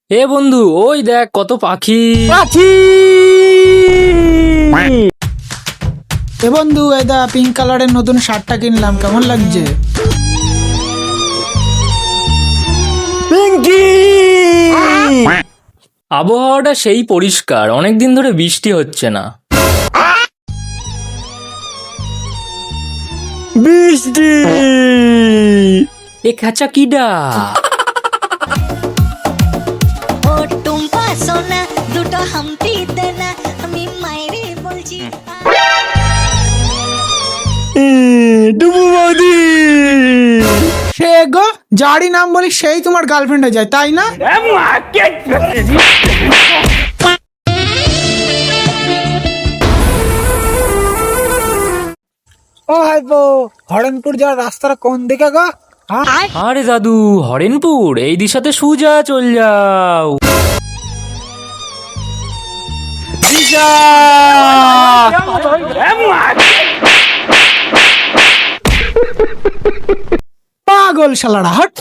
এ বন্ধু, ওই দেখ কত পাখি। পাখি এ বন্ধু, এটা পিঙ্ক কালারের নতুন শার্টটা কিনলাম, কেমন লাগছে? পিঙ্কি আবহাওয়াটা সেই পরিষ্কার, অনেকদিন ধরে বৃষ্টি হচ্ছে না। বৃষ্টি এ খাঁচা কিডা? ও টুম্পা সোনা দুটো হাম্পি দেনা আমি মাইরে বলছি ডুবু বৌদি। সে গো, যারই নাম বলি সেই তোমার গার্লফ্রেন্ড হয়ে যায়, তাই না? ও ভাইপো, হরেনপুর যাওয়ার রাস্তাটা কোন দিকে গো? হ্যাঁ, আরে দাদু, হরেনপুর এই দিশাতে সুজা চল যাও। দিশা! পাগল শালারা, হট।